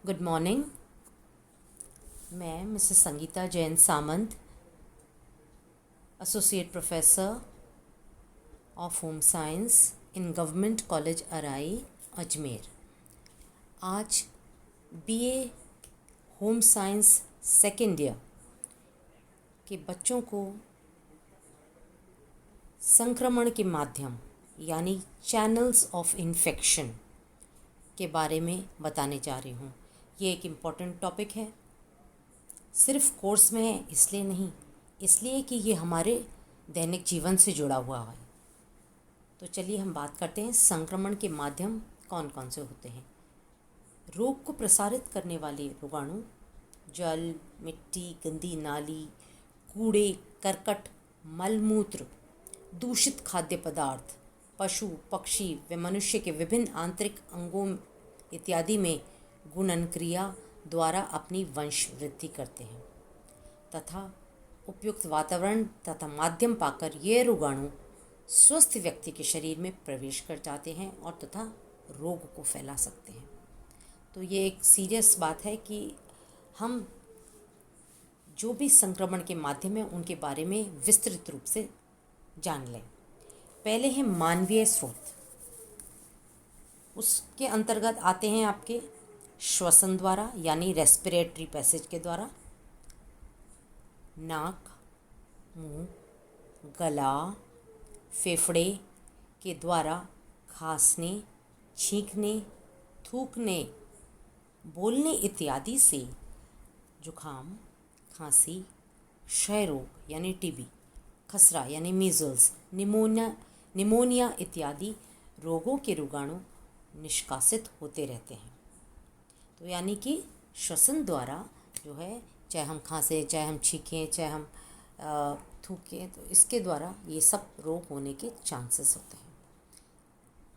Good morning. मैं Mrs Sangeeta Jain Samant, associate professor of home science in government college Arai, Ajmer. आज BA home science second year के बच्चों को संक्रमण के माध्यम यानी चैनल्स ऑफ इन्फेक्शन के बारे में बताने जा रही हूँ। ये एक इम्पॉर्टेंट टॉपिक है, सिर्फ कोर्स में है इसलिए नहीं, इसलिए कि ये हमारे दैनिक जीवन से जुड़ा हुआ है। तो चलिए हम बात करते हैं संक्रमण के माध्यम कौन कौन से होते हैं। रोग को प्रसारित करने वाले रोगाणु जल, मिट्टी, गंदी नाली, कूड़े, करकट, मलमूत्र, दूषित खाद्य पदार्थ, पशु, पक्षी व मनुष्य के विभिन्न आंतरिक अंगों इत्यादि में गुणन क्रिया द्वारा अपनी वंश वृद्धि करते हैं तथा उपयुक्त वातावरण तथा माध्यम पाकर ये रोगाणु स्वस्थ व्यक्ति के शरीर में प्रवेश कर जाते हैं और तथा रोग को फैला सकते हैं। तो ये एक सीरियस बात है कि हम जो भी संक्रमण के माध्यम हैं उनके बारे में विस्तृत रूप से जान लें। पहले है मानवीय स्रोत। उसके अंतर्गत आते हैं आपके श्वसन द्वारा यानी रेस्पिरेटरी पैसेज के द्वारा, नाक, मुंह, गला, फेफड़े के द्वारा खांसने, छींकने, थूकने, बोलने इत्यादि से जुखाम, खांसी, क्षय रोग यानी टीबी, खसरा यानी मीजल्स, निमोनिया इत्यादि रोगों के रोगाणु निष्कासित होते रहते हैं। तो यानी कि श्वसन द्वारा जो है, चाहे हम खांसें, चाहे हम छींकें, चाहे हम थूकें, तो इसके द्वारा ये सब रोग होने के चांसेस होते हैं।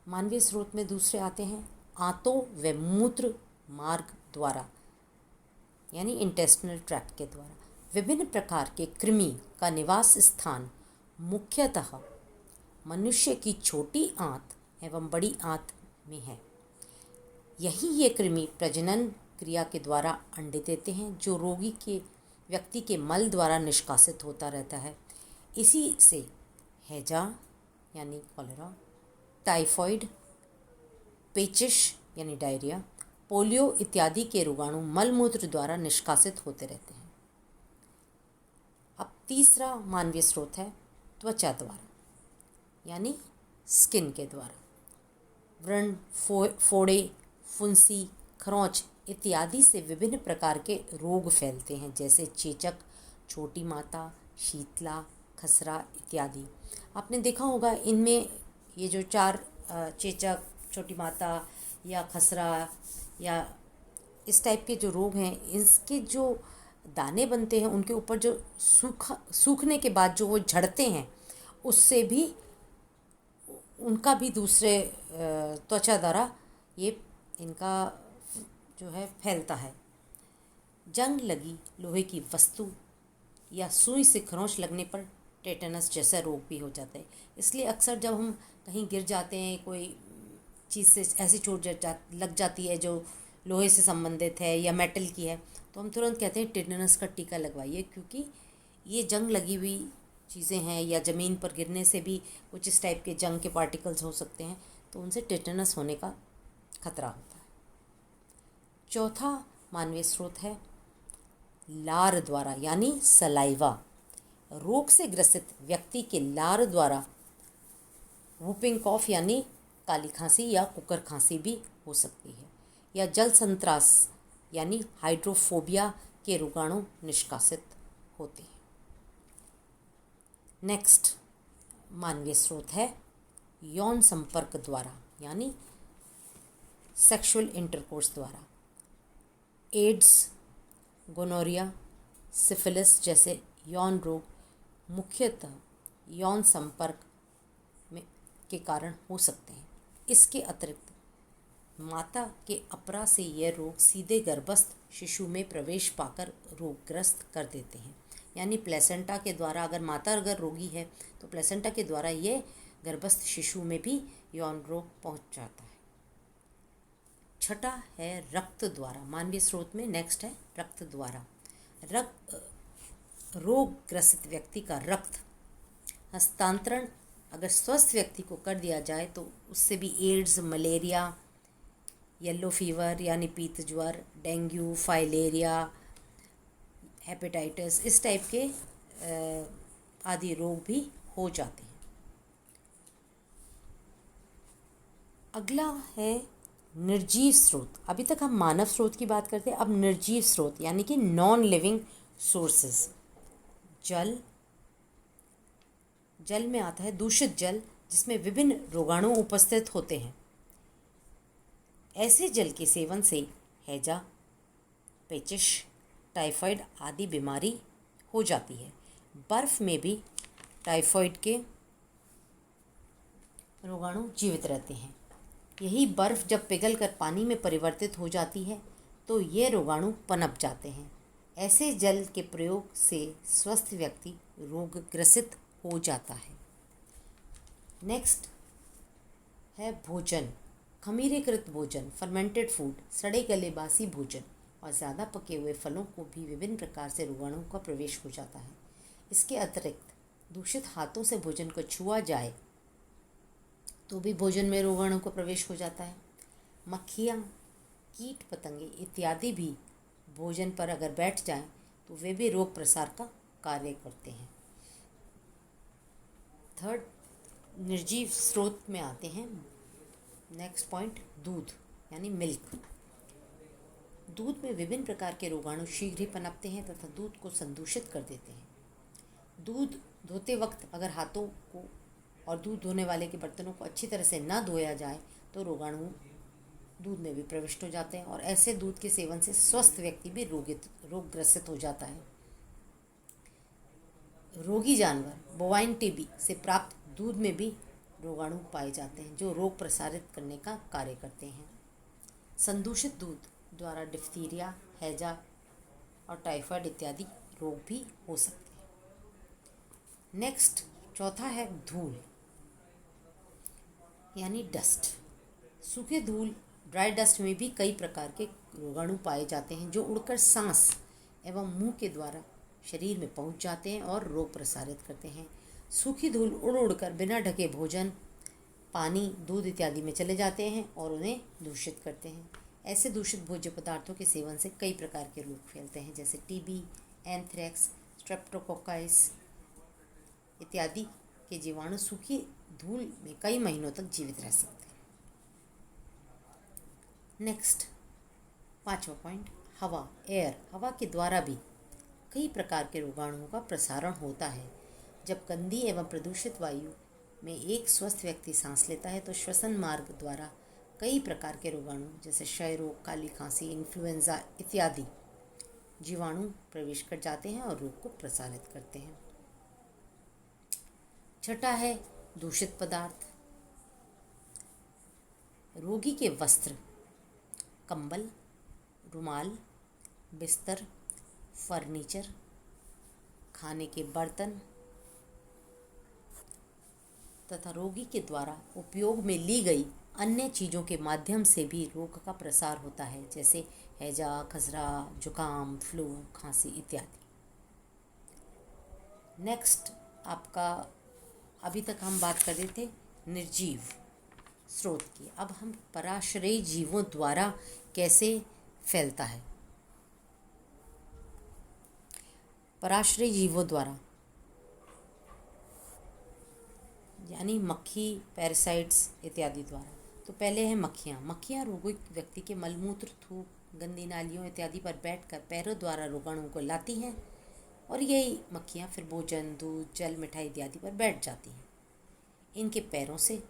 मानवीय स्रोत में दूसरे आते हैं आंतों व मूत्र मार्ग द्वारा यानी इंटेस्टिनल ट्रैक्ट के द्वारा। विभिन्न प्रकार के कृमि का निवास स्थान मुख्यतः मनुष्य की छोटी आंत एवं बड़ी आंत में है। यही ये कृमि प्रजनन क्रिया के द्वारा अंडे देते हैं जो रोगी के व्यक्ति के मल द्वारा निष्कासित होता रहता है। इसी से हैजा यानी कॉलेरा, टाइफॉइड, पेचिश यानी डायरिया, पोलियो इत्यादि के रोगाणु मलमूत्र द्वारा निष्कासित होते रहते हैं। अब तीसरा मानवीय स्रोत है त्वचा द्वारा यानी स्किन के द्वारा। व्रण, फोड़े, फुंसी, खरोंच इत्यादि से विभिन्न प्रकार के रोग फैलते हैं जैसे चेचक, छोटी माता, शीतला, खसरा इत्यादि। आपने देखा होगा इनमें ये जो चार चेचक, छोटी माता या खसरा या इस टाइप के जो रोग हैं, इसके जो दाने बनते हैं उनके ऊपर जो सूखने के बाद जो वो झड़ते हैं उससे भी उनका भी दूसरे त्वचा द्वारा ये इनका जो है फैलता है। जंग लगी लोहे की वस्तु या सुई से खरोंच लगने पर टेटनस जैसा रोग भी हो जाता है। इसलिए अक्सर जब हम कहीं गिर जाते हैं, कोई चीज़ से ऐसी चोट लग जाती है जो लोहे से संबंधित है या मेटल की है, तो हम तुरंत कहते हैं टेटनस का टीका लगवाइए, क्योंकि ये जंग लगी हुई चीज़ें हैं या ज़मीन पर गिरने से भी कुछ इस टाइप के जंग के पार्टिकल्स हो सकते हैं, तो उनसे टेटनस होने का खतरा होता है। चौथा मानवीय स्रोत है लार द्वारा यानी सलाइवा। रोग से ग्रसित व्यक्ति के लार द्वारा वूपिंग कॉफ यानी काली खांसी या कुकर खांसी भी हो सकती है, या जल संत्रास यानी हाइड्रोफोबिया के रोगाणु निष्कासित होते हैं। नेक्स्ट मानवीय स्रोत है यौन संपर्क द्वारा यानी सेक्सुअल इंटरकोर्स द्वारा। एड्स, गोनोरिया, सिफिलिस जैसे यौन रोग मुख्यतः यौन संपर्क में के कारण हो सकते हैं। इसके अतिरिक्त माता के अपरा से यह रोग सीधे गर्भस्थ शिशु में प्रवेश पाकर रोगग्रस्त कर देते हैं। यानी प्लेसेंटा के द्वारा, अगर माता अगर रोगी है तो प्लेसेंटा के द्वारा ये गर्भस्थ शिशु में भी यौन रोग पहुंच जाता है। छठा है रक्त द्वारा। मानवीय स्रोत में नेक्स्ट है रक्त द्वारा। रोग ग्रसित व्यक्ति का रक्त हस्तांतरण अगर स्वस्थ व्यक्ति को कर दिया जाए तो उससे भी एड्स, मलेरिया, येलो फीवर यानी पीत ज्वर, डेंगू, फाइलेरिया, हेपेटाइटिस इस टाइप के आदि रोग भी हो जाते हैं। अगला है निर्जीव स्रोत। अभी तक हम मानव स्रोत की बात करते हैं, अब निर्जीव स्रोत यानी कि नॉन लिविंग सोर्सेज। जल में आता है दूषित जल जिसमें विभिन्न रोगाणु उपस्थित होते हैं। ऐसे जल के सेवन से हैजा, पेचिश, टाइफाइड आदि बीमारी हो जाती है। बर्फ में भी टाइफाइड के रोगाणु जीवित रहते हैं। यही बर्फ जब पिघलकर पानी में परिवर्तित हो जाती है तो ये रोगाणु पनप जाते हैं। ऐसे जल के प्रयोग से स्वस्थ व्यक्ति रोगग्रसित हो जाता है। नेक्स्ट है भोजन। खमीरीकृत भोजन, फर्मेंटेड फूड, सड़े गले बासी भोजन और ज़्यादा पके हुए फलों को भी विभिन्न प्रकार से रोगाणुओं का प्रवेश हो जाता है। इसके अतिरिक्त दूषित हाथों से भोजन को छुआ जाए तो भी भोजन में रोगाणु का प्रवेश हो जाता है। मक्खियाँ, कीट पतंगे इत्यादि भी भोजन पर अगर बैठ जाएं तो वे भी रोग प्रसार का कार्य करते हैं। थर्ड, निर्जीव स्रोत में आते हैं। नेक्स्ट पॉइंट, दूध यानी मिल्क। दूध में विभिन्न प्रकार के रोगाणु शीघ्र ही पनपते हैं तथा दूध को संदूषित कर देते हैं। दूध धोते वक्त अगर हाथों को और दूध धोने वाले के बर्तनों को अच्छी तरह से न धोया जाए तो रोगाणु दूध में भी प्रविष्ट हो जाते हैं और ऐसे दूध के सेवन से स्वस्थ व्यक्ति भी रोगग्रसित हो जाता है। रोगी जानवर बोवाइन टीबी से प्राप्त दूध में भी रोगाणु पाए जाते हैं जो रोग प्रसारित करने का कार्य करते हैं। संदूषित दूध द्वारा डिफ्थीरिया, हैजा और टाइफाइड इत्यादि रोग भी हो सकते हैं। नेक्स्ट, चौथा है धूल यानी डस्ट। सूखे धूल, ड्राई डस्ट में भी कई प्रकार के रोगाणु पाए जाते हैं जो उड़कर सांस एवं मुंह के द्वारा शरीर में पहुंच जाते हैं और रोग प्रसारित करते हैं। सूखी धूल उड़ उड़कर बिना ढके भोजन, पानी, दूध इत्यादि में चले जाते हैं और उन्हें दूषित करते हैं। ऐसे दूषित भोज्य पदार्थों के सेवन से कई प्रकार के रोग फैलते हैं जैसे टीबी, एंथ्रेक्स, स्ट्रेप्टोकोकाइस इत्यादि के जीवाणु सूखी धूल में कई महीनों तक जीवित रह सकते हैं। नेक्स्ट, पांचवा पॉइंट, हवा, एयर। हवा के द्वारा भी कई प्रकार के रोगाणुओं का प्रसारण होता है। जब गंदी एवं प्रदूषित वायु में एक स्वस्थ व्यक्ति सांस लेता है तो श्वसन मार्ग द्वारा कई प्रकार के रोगाणु जैसे क्षय रोग, काली खांसी, इन्फ्लुएंजा इत्यादि जीवाणु प्रवेश कर जाते हैं और रोग को प्रसारित करते हैं। छठा है दूषित पदार्थ। रोगी के वस्त्र, कंबल, रुमाल, बिस्तर, फर्नीचर, खाने के बर्तन तथा रोगी के द्वारा उपयोग में ली गई अन्य चीज़ों के माध्यम से भी रोग का प्रसार होता है जैसे हैजा, खसरा, जुकाम, फ्लू, खांसी इत्यादि। नेक्स्ट, आपका अभी तक हम बात कर रहे थे निर्जीव स्रोत की। अब हम पराश्रयी जीवों द्वारा कैसे फैलता है। पराश्रयी जीवों द्वारा यानी मक्खी, पैरासाइट्स इत्यादि द्वारा। तो पहले है मक्खियाँ। मक्खियाँ रोगी व्यक्ति के मलमूत्र, थूक, गंदी नालियों इत्यादि पर बैठकर पैरों द्वारा रोगाणुओं को लाती हैं और यही मक्खियाँ फिर भोजन, दूध, जल, मिठाई इत्यादि पर बैठ जाती हैं। इनके पैरों से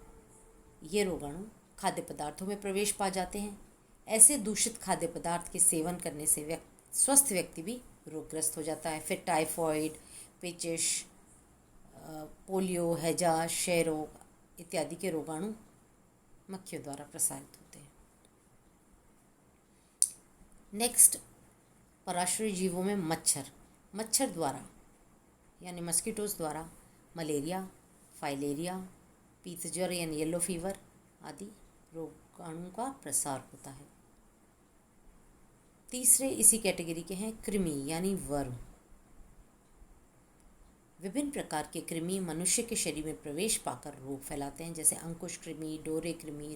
ये रोगाणु खाद्य पदार्थों में प्रवेश पा जाते हैं। ऐसे दूषित खाद्य पदार्थ के सेवन करने से स्वस्थ व्यक्ति भी रोगग्रस्त हो जाता है। फिर टाइफॉइड, पेचिश, पोलियो, हैजा, क्षय रोग इत्यादि के रोगाणु मक्खियों द्वारा प्रसारित होते हैं। नेक्स्ट, पराश्रयी जीवों में मच्छर द्वारा यानी मस्कीटोज द्वारा मलेरिया, फाइलेरिया, पीत ज्वर यानी येलो फीवर आदि रोगाणु का प्रसार होता है। तीसरे इसी कैटेगरी के हैं कृमि यानी वर्म। विभिन्न प्रकार के कृमि मनुष्य के शरीर में प्रवेश पाकर रोग फैलाते हैं, जैसे अंकुश कृमि, डोरे कृमि,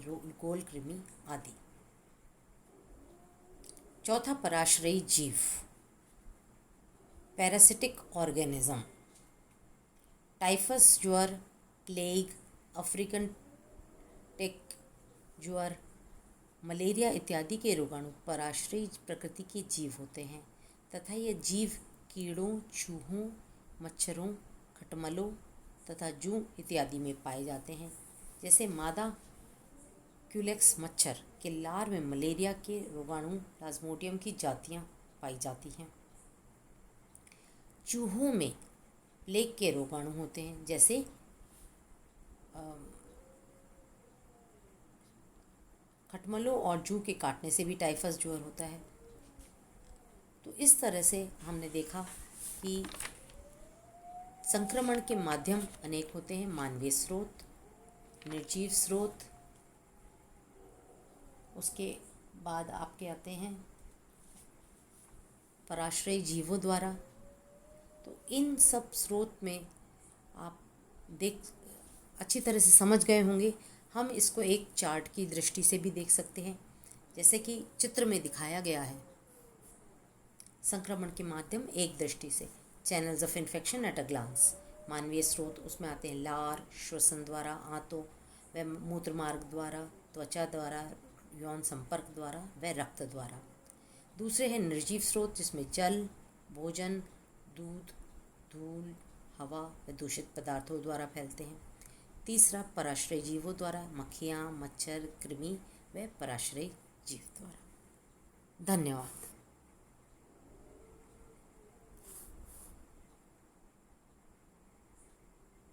गोल कृमि आदि। चौथा, पराश्रयी जीव, पैरासिटिक ऑर्गेनिज्म। टाइफस ज्वर, प्लेग, अफ्रीकन टिक ज्वर, मलेरिया इत्यादि के रोगाणु पराश्रयी प्रकृति के जीव होते हैं तथा ये जीव कीड़ों, चूहों, मच्छरों, खटमलों तथा जूं इत्यादि में पाए जाते हैं। जैसे मादा क्यूलेक्स मच्छर के लार में मलेरिया के रोगाणु प्लाज्मोडियम की जातियां पाई जाती हैं। चूहों में प्लेग के रोगाणु होते हैं, जैसे खटमलों और जूं के काटने से भी टाइफस ज्वर होता है। तो इस तरह से हमने देखा कि संक्रमण के माध्यम अनेक होते हैं, मानवीय स्रोत, निर्जीव स्रोत, उसके बाद आपके आते हैं पराश्रयी जीवों द्वारा। तो इन सब स्रोत में आप अच्छी तरह से समझ गए होंगे। हम इसको एक चार्ट की दृष्टि से भी देख सकते हैं, जैसे कि चित्र में दिखाया गया है। संक्रमण के माध्यम एक दृष्टि से, channels of infection at a glance. मानवीय स्रोत उसमें आते हैं लार, श्वसन द्वारा, आंतों व मूत्र मार्ग द्वारा, त्वचा द्वारा, यौन संपर्क द्वारा व रक्त द्वारा। दूसरे हैं निर्जीव स्रोत, जिसमें जल, भोजन, दूध, धूल, हवा व दूषित पदार्थों द्वारा फैलते हैं। तीसरा, पराश्रयी जीवों द्वारा, मक्खियाँ, मच्छर, कृमि व पराश्रयी जीव द्वारा। धन्यवाद।